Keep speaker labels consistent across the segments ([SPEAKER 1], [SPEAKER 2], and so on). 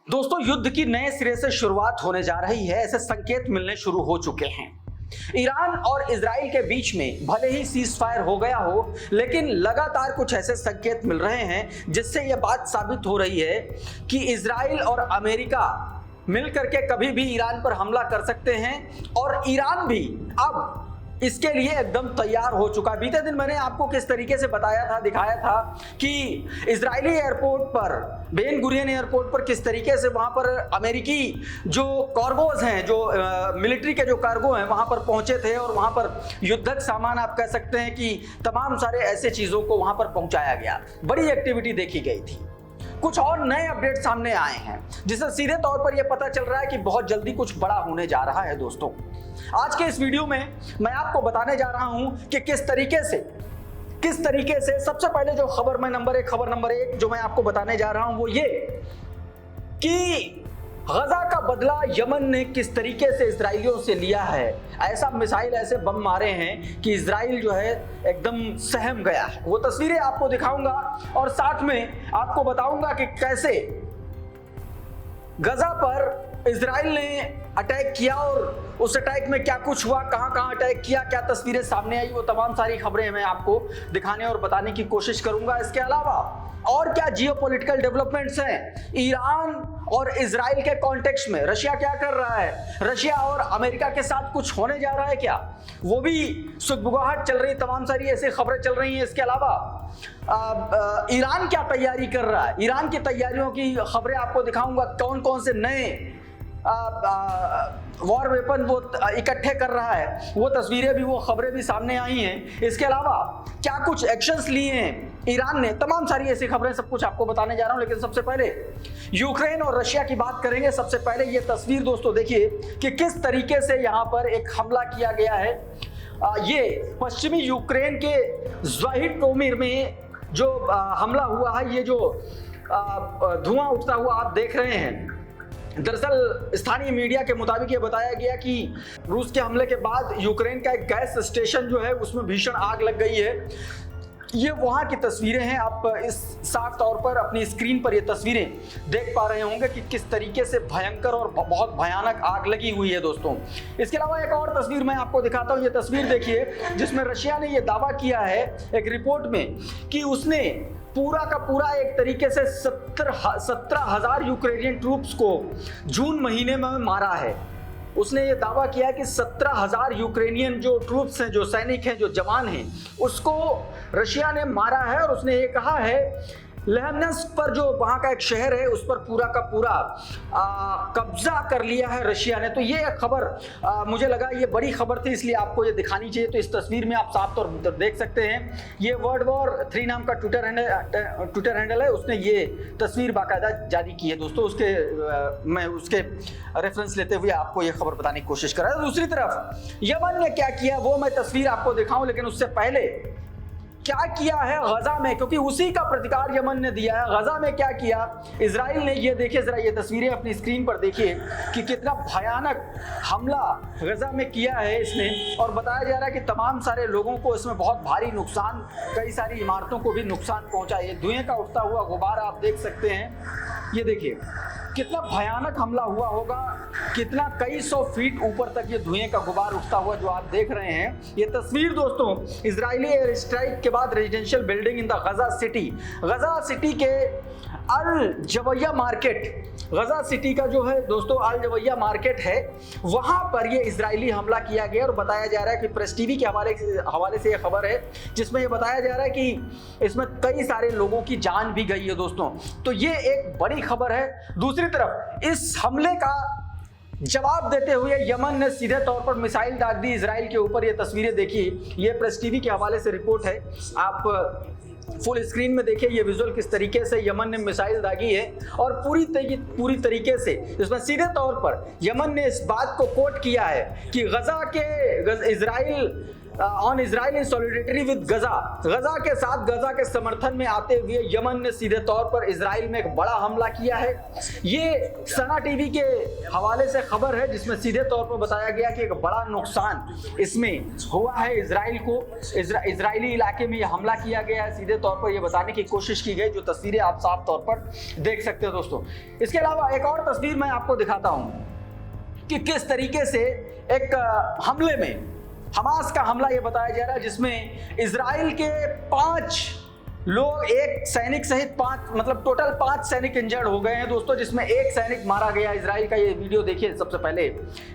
[SPEAKER 1] दोस्तों, युद्ध की नए सिरे से शुरुआत होने जा रही है, ऐसे संकेत मिलने शुरू हो चुके हैं। ईरान और इजराइल के बीच में भले ही सीज फायर हो गया हो, लेकिन लगातार कुछ ऐसे संकेत मिल रहे हैं जिससे यह बात साबित हो रही है कि इजराइल और अमेरिका मिलकर के कभी भी ईरान पर हमला कर सकते हैं और ईरान भी अब इसके लिए एकदम तैयार हो चुका है। बीते दिन मैंने आपको किस तरीके से बताया था, दिखाया था कि इजरायली एयरपोर्ट पर, बेन गुरियन एयरपोर्ट पर किस तरीके से वहां पर अमेरिकी जो कार्गोज हैं, जो मिलिट्री के जो कार्गो हैं वहां पर पहुंचे थे और वहां पर युद्धक सामान, आप कह सकते हैं कि तमाम सारे ऐसे चीजों को वहां पर पहुंचाया गया। बड़ी एक्टिविटी देखी गई थी। कुछ और नए अपडेट सामने आए हैं जिससे सीधे तौर पर यह पता चल रहा है कि बहुत जल्दी कुछ बड़ा होने जा रहा है। दोस्तों, आज के इस वीडियो में मैं आपको बताने जा रहा हूं कि किस तरीके से सबसे पहले जो खबर नंबर एक जो मैं आपको बताने जा रहा हूं वो ये कि गजा का बदला यमन ने किस तरीके से इजराइलियों से लिया है। ऐसा मिसाइल, ऐसे बम मारे हैं कि इजराइल जो है एकदम सहम गया है। वो तस्वीरें आपको दिखाऊंगा और साथ में आपको बताऊंगा कि कैसे गजा पर इजराइल ने अटैक किया और उस अटैक में क्या कुछ हुआ, कहां अटैक किया, क्या तस्वीरें सामने आई, वो तमाम सारी खबरें मैं आपको दिखाने और बताने की कोशिश करूंगा। इसके अलावा और क्या जियोपॉलिटिकल डेवलपमेंट्स हैं ईरान और इजराइल के कॉन्टेक्स्ट में, रशिया क्या कर रहा है, रशिया और अमेरिका के साथ कुछ होने जा रहा है क्या, वो भी सुगबुगाहट चल रही, तमाम सारी ऐसी खबरें चल रही हैं। इसके अलावा ईरान क्या तैयारी कर रहा है, ईरान की तैयारियों की खबरें आपको दिखाऊंगा। कौन कौन से नए वॉर वेपन वो इकट्ठे कर रहा है, वो तस्वीरें भी, वो खबरें भी सामने आई हैं। इसके अलावा क्या कुछ एक्शंस लिए हैं ईरान ने, तमाम सारी ऐसी खबरें, सब कुछ आपको बताने जा रहा हूं। लेकिन सबसे पहले यूक्रेन और रशिया की बात करेंगे। सबसे पहले ये तस्वीर दोस्तों देखिए कि किस तरीके से यहां पर एक हमला किया गया है। ये पश्चिमी यूक्रेन के ज़्वाहिटोमिर में जो हमला हुआ है, ये जो धुआं उठता हुआ आप देख रहे हैं। दरअसल स्थानीय मीडिया के मुताबिक ये बताया गया कि रूस के हमले के बाद यूक्रेन का एक गैस स्टेशन जो है उसमें भीषण आग लग गई है। ये वहां की तस्वीरें हैं। आप इस साफ तौर पर अपनी स्क्रीन पर ये तस्वीरें देख पा रहे होंगे कि किस तरीके से भयंकर और बहुत भयानक आग लगी हुई है दोस्तों। इसके अलावा एक और तस्वीर मैं आपको दिखाता हूं। ये तस्वीर देखिए जिसमें रशिया ने ये दावा किया है एक रिपोर्ट में कि उसने पूरा का पूरा एक तरीके से 17,000 यूक्रेनियन ट्रूप्स को जून महीने में मारा है। उसने ये दावा किया कि 17,000 यूक्रेनियन जो ट्रूप्स हैं, जो सैनिक हैं, जो जवान हैं, उसको रशिया ने मारा है। और उसने ये कहा है लेहमनस्क पर, जो वहाँ का एक शहर है, उस पर पूरा का पूरा कब्जा कर लिया है रशिया ने। तो ये खबर मुझे लगा ये बड़ी खबर थी, इसलिए आपको ये दिखानी चाहिए। तो इस तस्वीर में आप साफ तौर पर देख सकते हैं, ये वर्ल्ड वॉर 3 नाम का ट्विटर हैंडल है, उसने ये तस्वीर बाकायदा जारी की है दोस्तों। मैं उसके रेफरेंस लेते हुए आपको ये खबर बताने की कोशिश कर रहा था। दूसरी तरफ यमन ने क्या किया वो मैं तस्वीर आपको दिखाऊं, लेकिन उससे पहले क्या किया है गजा में, क्योंकि उसी का प्रतिकार यमन ने दिया है। गजा में क्या किया इजराइल ने, ये देखिए जरा, ये तस्वीरें अपनी स्क्रीन पर देखिए कि कितना भयानक हमला गजा में किया है इसने। और बताया जा रहा है कि तमाम सारे लोगों को इसमें बहुत भारी नुकसान, कई सारी इमारतों को भी नुकसान पहुंचा। ये धुएं का उठता हुआ गुबार आप देख सकते हैं। ये देखिए कितना भयानक हमला हुआ होगा, कितना कई 100 फीट ऊपर तक ये धुएं का गुबार उठता हुआ जो आप देख रहे हैं। ये तस्वीर दोस्तों इजरायली एयर स्ट्राइक के बाद residential building in the Gaza city के अल जवैया मार्केट, गजा सिटी का जो है दोस्तों अल जवैया मार्केट है, वहां पर ये इजरायली हमला किया गया। और बताया जा रहा है कि प्रेस टीवी के हवाले से ये खबर है जिसमें ये बताया जा रहा है कि इसमें कई सारे लोगों की जान भी गई है दोस्तों। तो ये एक बड़ी खबर है। दूसरी तरफ इस हमले का जवाब देते हुए यमन ने सीधे तौर पर मिसाइल दाग दी इजराइल के ऊपर। ये तस्वीरें देखिए, ये प्रेस टीवी के हवाले से रिपोर्ट है, आप फुल स्क्रीन में देखिए ये विजुअल किस तरीके से यमन ने मिसाइल दागी है। और पूरी तरीके से इसमें सीधे तौर पर यमन ने इस बात को कोट किया है कि Israel on Israel in solidarity with Gaza, Gaza के साथ गजा के समर्थन में आते हुए यमन ने सीधे तौर पर इजराइल में एक बड़ा हमला किया है। ये सना टीवी के हवाले से खबर है जिसमें सीधे तौर पर बताया गया कि एक बड़ा नुकसान इसमें हुआ है इजराइल को, इजरायली इलाके में यह हमला किया गया है। सीधे तौर पर यह बताने की कोशिश की गई, जो तस्वीरें आप साफ तौर पर देख सकते हो दोस्तों। इसके अलावा एक और तस्वीर मैं आपको दिखाता हूं कि किस तरीके से एक हमले में हमास का हमला यह बताया जा रहा है जिसमें इजराइल के 5 लोग, एक सैनिक सहित 5, मतलब टोटल 5 सैनिक इंजर्ड हो गए हैं दोस्तों, जिसमें एक सैनिक मारा गया इजराइल का। ये वीडियो देखिए सबसे पहले।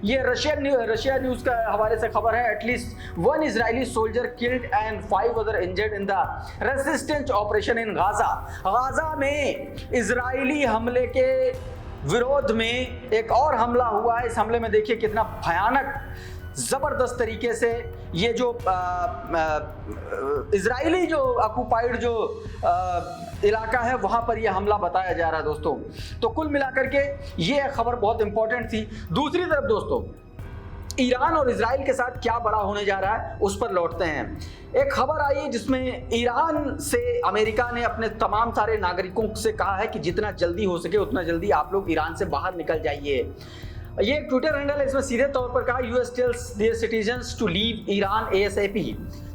[SPEAKER 1] ये रशिया न्यूज का हवाले से खबर है। At least 1 Israeli soldier killed and 5 other injured in the resistance operation in Gaza. Gaza में इजरायली हमले के विरोध में एक और हमला हुआ है। इस हमले में देखिए कितना भयानक जबरदस्त तरीके से ये जो इजरायली जो ऑक्युपाइड जो इलाका है वहां पर यह हमला बताया जा रहा है दोस्तों। तो कुल मिलाकर के ये खबर बहुत इंपॉर्टेंट थी। दूसरी तरफ दोस्तों, ईरान और इजराइल के साथ क्या बड़ा होने जा रहा है उस पर लौटते हैं। एक खबर आई जिसमें ईरान से अमेरिका ने अपने तमाम सारे नागरिकों से कहा है कि जितना जल्दी हो सके उतना जल्दी आप लोग ईरान से बाहर निकल जाइए। ये ट्विटर हैंडल है, इसमें सीधे तौर पर कहा US tells their citizens to leave Iran ASAP.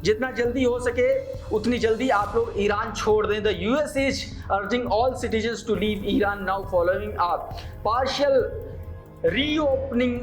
[SPEAKER 1] जितना जल्दी हो सके उतनी जल्दी आप लोग ईरान छोड़ दें। The US is urging all citizens to leave Iran now following a partial reopening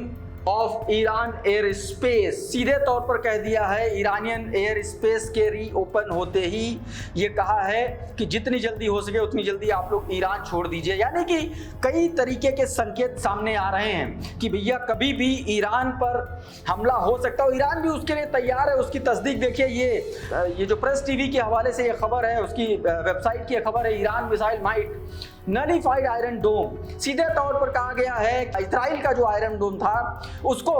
[SPEAKER 1] of Iran air space. सीधे तौर पर कह दिया है ईरानियन एयर स्पेस के रीओपन होते ही ये कहा है कि जितनी जल्दी हो सके उतनी जल्दी आप लोग ईरान छोड़ दीजिए। यानी कि कई तरीके के संकेत सामने आ रहे हैं कि भैया कभी भी ईरान पर हमला हो सकता है। ईरान भी उसके लिए तैयार है। उसकी तस्दीक देखिए, ये जो प्रेस टीवी के हवाले से ये खबर है, उसकी वेबसाइट की खबर है, Iran missile might nullified Iron Dome. सीधे तौर पर कहा गया है इजराइल का जो आयरन डोम था उसको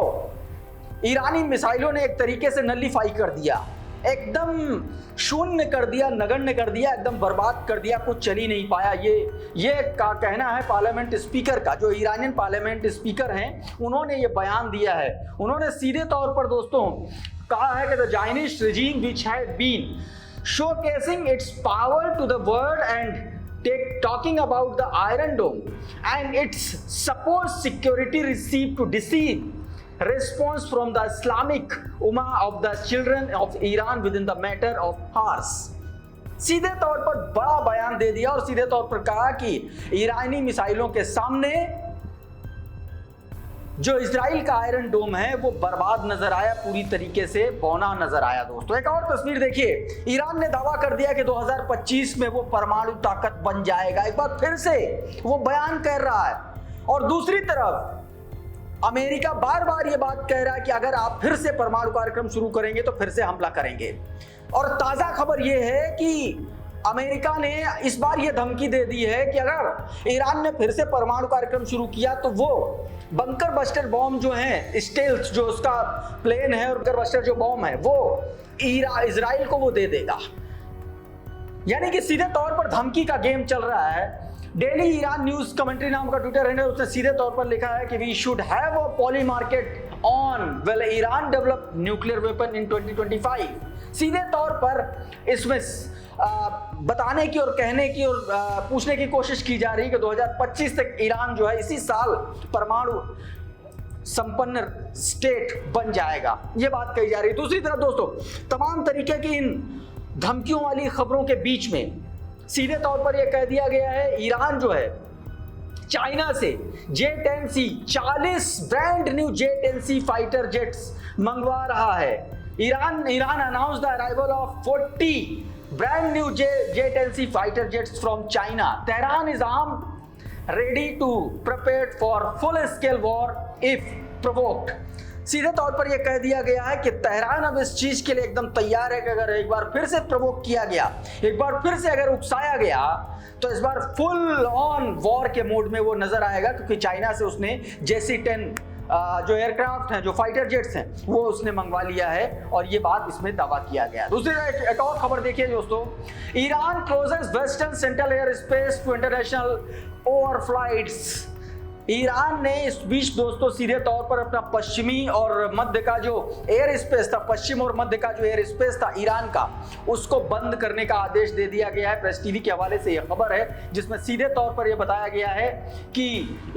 [SPEAKER 1] ईरानी मिसाइलों ने एक तरीके से नलिफाई कर दिया, एकदम शून्य कर दिया, नगण्य कर दिया, एकदम बर्बाद कर दिया, कुछ चल ही नहीं पाया। ये का कहना है पार्लियामेंट स्पीकर का, जो ईरानियन पार्लियामेंट स्पीकर हैं, उन्होंने ये बयान दिया है। उन्होंने सीधे तौर पर दोस्तों कहा है कि the Chinese regime which had been showcasing its power to the world and talking about the Iron Dome and its supposed security received to deceive response from the Islamic Ummah of the children of Iran within the matter of hours। सीधे तौर पर बड़ा बयान दे दिया और सीधे तौर पर कहा कि ईरानी मिसाइलों के सामने जो इजराइल का आयरन डोम है वो बर्बाद नजर आया, पूरी तरीके से बौना नजर आया दोस्तों। एक और तस्वीर देखिए, ईरान ने दावा कर दिया कि 2025 में वो परमाणु ताकत बन जाएगा। एक बार फिर से वो बयान कर रहा है। और दूसरी तरफ अमेरिका बार बार ये बात कह रहा है कि अगर आप फिर से परमाणु कार्यक्रम शुरू करेंगे तो फिर से हमला करेंगे। और ताजा खबर ये है कि अमेरिका ने इस बार यह धमकी दे दी है कि अगर ईरान ने फिर से परमाणु कार्यक्रम शुरू किया तो वो बंकर बस्टर बॉम्ब जो है, स्टेल्थ जो उसका प्लेन है और बंकर बस्टर जो बॉम्ब है वो इजराइल को वो दे देगा। यानी कि सीधे तौर पर धमकी का गेम चल रहा है। डेली ईरान न्यूज कमेंट्री नाम का ट्विटर हैंडल, उसने सीधे तौर पर लिखा है कि we should have a Polymarket on when Iran develop nuclear weapon in 2025। सीधे तौर पर इसमें बताने की और कहने की और पूछने की कोशिश की जा रही है कि 2025 तक ईरान जो है इसी साल परमाणु संपन्न स्टेट बन जाएगा, ये बात कही जा रही है। दूसरी तरफ दोस्तों, तमाम तरीके की इन धमकियों वाली खबरों के बीच में सीधे तौर पर यह कह दिया गया है ईरान जो है चाइना से J-10C 40 brand new J-10C fighter jets मंगवा रहा है। Iran announce the arrival of 40 brand new J-10C fighter jets from China. Tehran is armed, ready to prepare for full scale war if provoked। सीधे तौर पर यह कह दिया गया है कि तेहरान अब इस चीज के लिए एकदम तैयार है कि अगर एक बार फिर से प्रवोक किया गया, एक बार फिर से अगर उकसाया गया तो इस बार फुल ऑन वॉर के मोड में वो नजर आएगा, क्योंकि चाइना से उसने JC-10 जो एयरक्राफ्ट हैं, जो फाइटर जेट्स हैं, वो उसने मंगवा लिया है और ये बात इसमें दावा किया गया। दूसरी एक और खबर देखिए दोस्तों, Iran closes western central air space to international overflights. Iran ने इस बीच दोस्तों सीधे तौर पर अपना पश्चिमी और मध्य का जो एयर स्पेस था, पश्चिम और मध्य का जो एयर स्पेस था ईरान का, उसको बंद करने का आदेश दे दिया गया है। प्रेस टीवी के हवाले से यह खबर है जिसमें सीधे तौर पर यह बताया गया है कि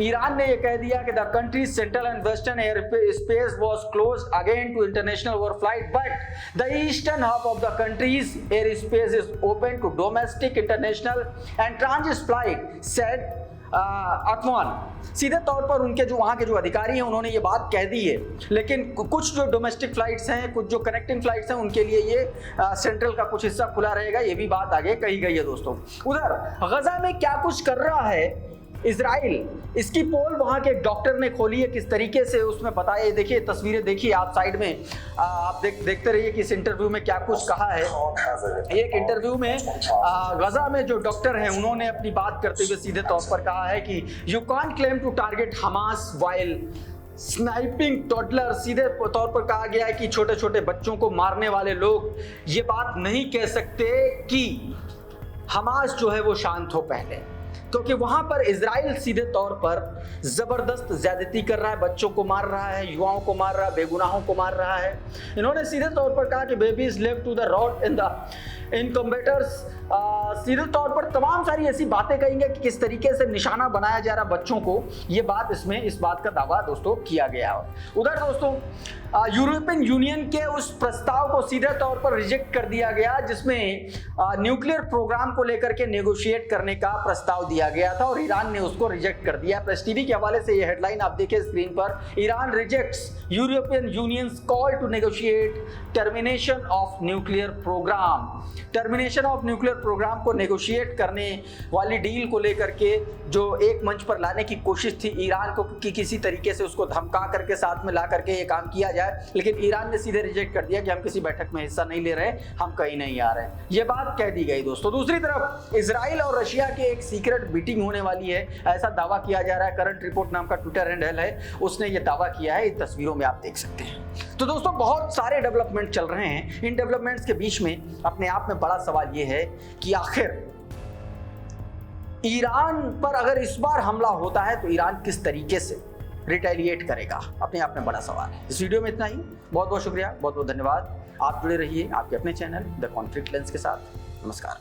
[SPEAKER 1] ईरान ने यह कह दिया कि the country's central and western air space was closed again to international overflight, but the eastern half of the country's air space is open to domestic, international and transit flight, said Akwan. सीधे तौर पर उनके जो वहाँ के जो अधिकारी हैं उन्होंने ये बात कह दी है, लेकिन कुछ जो डोमेस्टिक फ्लाइट्स हैं, कुछ जो कनेक्टिंग फ्लाइट्स हैं, उनके लिए ये सेंट्रल का कुछ हिस्सा खुला रहेगा, ये भी बात आगे कही गई है दोस्तों। उधर गजा में क्या कुछ कर रहा है इजराइल, इसकी पोल वहां के एक डॉक्टर ने खोली है, किस तरीके से उसमें बताया। देखिए तस्वीरें देखिए आप साइड में, आप देखते रहिए कि इस इंटरव्यू में क्या कुछ कहा है। एक इंटरव्यू में गजा में जो डॉक्टर हैं उन्होंने अपनी बात करते हुए सीधे तौर पर कहा है कि you can't claim to target Hamas while sniping toddler. सीधे तौर पर कहा गया है कि छोटे छोटे बच्चों को मारने वाले लोग ये बात नहीं कह सकते कि हमास जो है वो शांत हो पहले, क्योंकि वहां पर इजराइल सीधे तौर पर जबरदस्त ज्यादती कर रहा है, बच्चों को मार रहा है, युवाओं को मार रहा है, बेगुनाहों को मार रहा है। इन्होंने सीधे तौर पर कहा कि babies left to the rod in combaters. सीधे तौर पर तमाम सारी ऐसी बातें कहेंगे कि किस तरीके से निशाना बनाया जा रहा बच्चों को, ये बात इसमें इस बात का दावा दोस्तों किया गया है। उधर दोस्तों यूरोपियन यूनियन के उस प्रस्ताव को सीधे तौर पर रिजेक्ट कर दिया गया जिसमें न्यूक्लियर प्रोग्राम को लेकर के नेगोशिएट करने का प्रस्ताव दिया गया था और ईरान ने उसको रिजेक्ट कर दिया। प्रेस टीवी के हवाले से ये हेडलाइन आप देखिए स्क्रीन पर, Iran rejects European Union's call to negotiate termination of nuclear program. Termination of nuclear program को नेगोशिएट करने वाली डील को लेकर के जो एक मंच पर लाने की कोशिश थी ईरान को कि किसी तरीके से उसको धमका करके साथ में ला करके ये काम किया जाए, लेकिन ईरान ने सीधे रिजेक्ट कर दिया कि हम किसी बैठक में हिस्सा नहीं ले रहे, हम कहीं नहीं आ रहे, ये बात कह दी गई दोस्तों। दूसरी तरफ इजराइल और रशिया की एक सीक्रेट मीटिंग होने वाली है, ऐसा दावा किया जा रहा है। करंट रिपोर्ट नाम का ट्विटर हैंडल है, उसने ये दावा किया है, इन तस्वीरों में आप देख सकते हैं। तो दोस्तों बहुत सारे डेवलपमेंट चल रहे हैं, इन डेवलपमेंट्स के बीच में अपने आप में बड़ा सवाल ये है कि आखिर ईरान पर अगर इस बार हमला होता है तो ईरान किस तरीके से रिटेलिएट करेगा, अपने आप में बड़ा सवाल है। इस वीडियो में इतना ही, बहुत बहुत शुक्रिया, बहुत बहुत धन्यवाद। आप जुड़े रहिए आपके अपने चैनल द कॉन्फ्लिक्ट लेंस के साथ। नमस्कार।